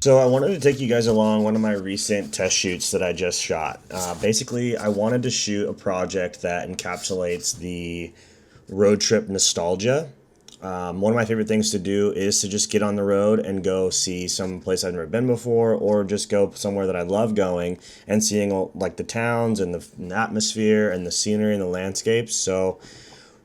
So I wanted to take you guys along one of my recent test shoots that I just shot. Basically, I wanted to shoot a project that encapsulates the road trip nostalgia. One of my favorite things to do is to just get on the road and go see some place I've never been before, or just go somewhere that I love going and seeing like the towns and the atmosphere and the scenery and the landscapes. So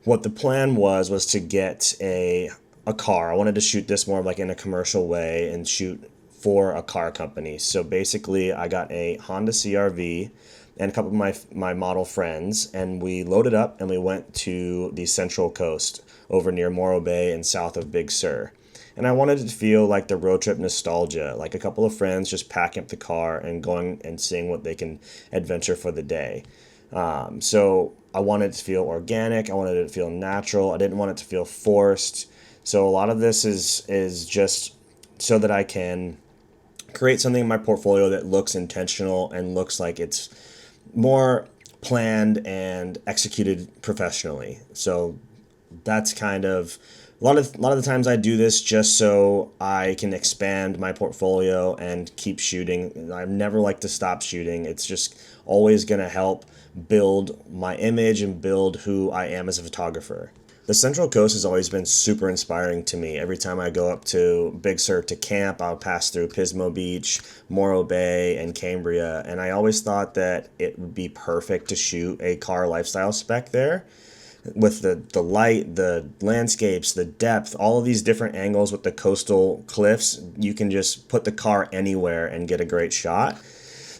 what the plan was to get a car. I wanted to shoot this more like in a commercial way and shoot for a car company. So basically, I got a Honda CRV and a couple of my model friends, and we loaded up and we went to the Central Coast over near Morro Bay and south of Big Sur. And I wanted to feel like the road trip nostalgia, like a couple of friends just packing up the car and going and seeing what they can adventure for the day. So I wanted it to feel organic. I wanted it to feel natural. I didn't want it to feel forced. So a lot of this is just so that I can create something in my portfolio that looks intentional and looks like it's more planned and executed professionally. So that's kind of a lot of the times I do this just so I can expand my portfolio and keep shooting. I've never liked to stop shooting. It's just always going to help build my image and build who I am as a photographer. The Central Coast has always been super inspiring to me. Every time I go up to Big Sur to camp, I'll pass through Pismo Beach, Morro Bay, and Cambria, and I always thought that it would be perfect to shoot a car lifestyle spec there with the light, the landscapes, the depth, all of these different angles with the coastal cliffs. You can just put the car anywhere and get a great shot.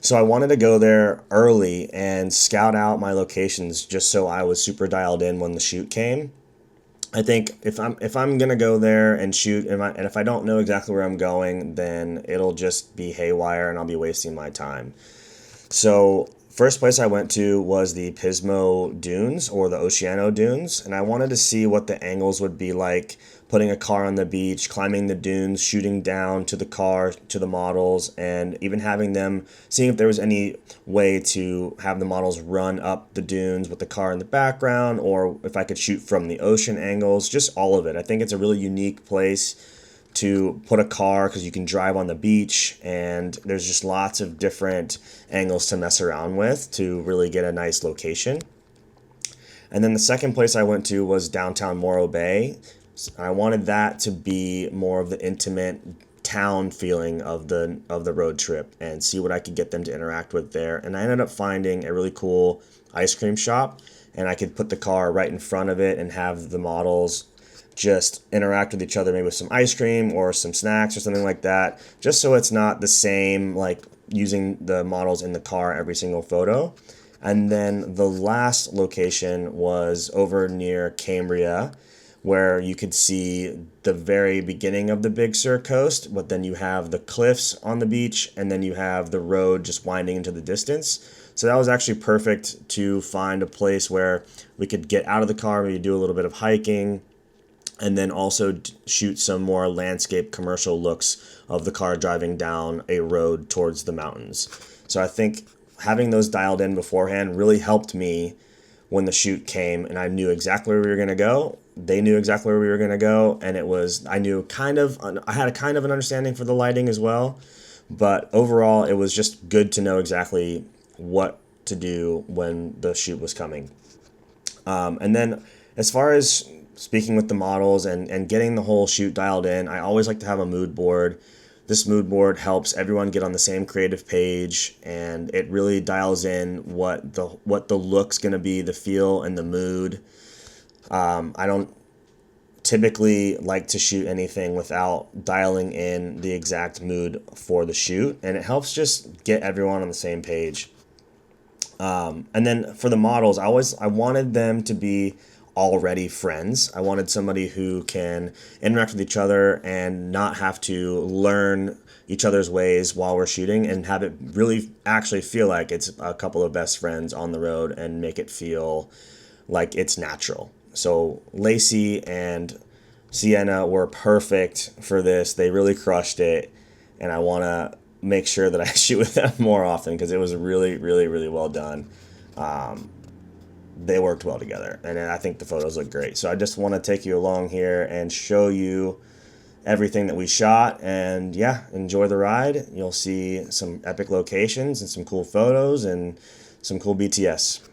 So I wanted to go there early and scout out my locations just so I was super dialed in when the shoot came. I think if I'm gonna go there and shoot, and if I don't know exactly where I'm going, then it'll just be haywire and I'll be wasting my time. So first place I went to was the Pismo Dunes, or the Oceano Dunes, and I wanted to see what the angles would be like putting a car on the beach, climbing the dunes, shooting down to the car, to the models, and even having them, seeing if there was any way to have the models run up the dunes with the car in the background, or if I could shoot from the ocean angles, just all of it. I think it's a really unique place to put a car because you can drive on the beach, and there's just lots of different angles to mess around with to really get a nice location. And then the second place I went to was downtown Morro Bay. I wanted that to be more of the intimate town feeling of the road trip and see what I could get them to interact with there. And I ended up finding a really cool ice cream shop, and I could put the car right in front of it and have the models just interact with each other, maybe with some ice cream or some snacks or something like that, just so it's not the same like using the models in the car every single photo. And then the last location was over near Cambria, where you could see the very beginning of the Big Sur coast, but then you have the cliffs on the beach, and then you have the road just winding into the distance. So that was actually perfect to find a place where we could get out of the car, maybe do a little bit of hiking, and then also shoot some more landscape commercial looks of the car driving down a road towards the mountains. So I think having those dialed in beforehand really helped me when the shoot came, and I knew exactly where we were going to go. They knew exactly where we were going to go, and I had a kind of an understanding for the lighting as well, but overall it was just good to know exactly what to do when the shoot was coming. And then as far as speaking with the models and getting the whole shoot dialed in, I always like to have a mood board. This mood board helps everyone get on the same creative page, and it really dials in what the look's going to be, the feel and the mood. I don't typically like to shoot anything without dialing in the exact mood for the shoot, and it helps just get everyone on the same page. And then for the models, I wanted them to be already friends. I wanted somebody who can interact with each other and not have to learn each other's ways while we're shooting, and have it really actually feel like it's a couple of best friends on the road and make it feel like it's natural. So Lacey and Sienna were perfect for this. They really crushed it, and I want to make sure that I shoot with them more often because it was really, really, really well done. They worked well together, and I think the photos look great. So I just want to take you along here and show you everything that we shot. And yeah, enjoy the ride. You'll see some epic locations and some cool photos and some cool BTS.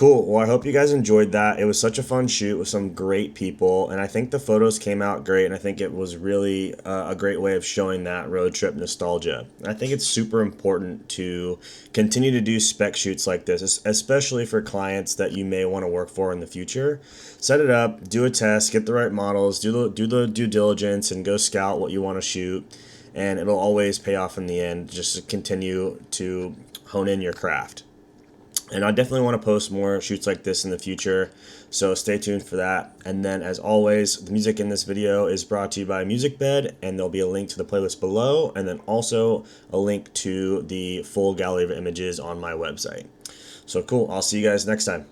Cool. Well, I hope you guys enjoyed that. It was such a fun shoot with some great people, and I think the photos came out great, and I think it was really a great way of showing that road trip nostalgia. I think it's super important to continue to do spec shoots like this, especially for clients that you may want to work for in the future. Set it up, do a test, get the right models, do the due diligence, and go scout what you want to shoot, and it'll always pay off in the end. Just to continue to hone in your craft. And I definitely want to post more shoots like this in the future, so stay tuned for that. And then, as always, the music in this video is brought to you by MusicBed, and there'll be a link to the playlist below, and then also a link to the full gallery of images on my website. So cool, I'll see you guys next time.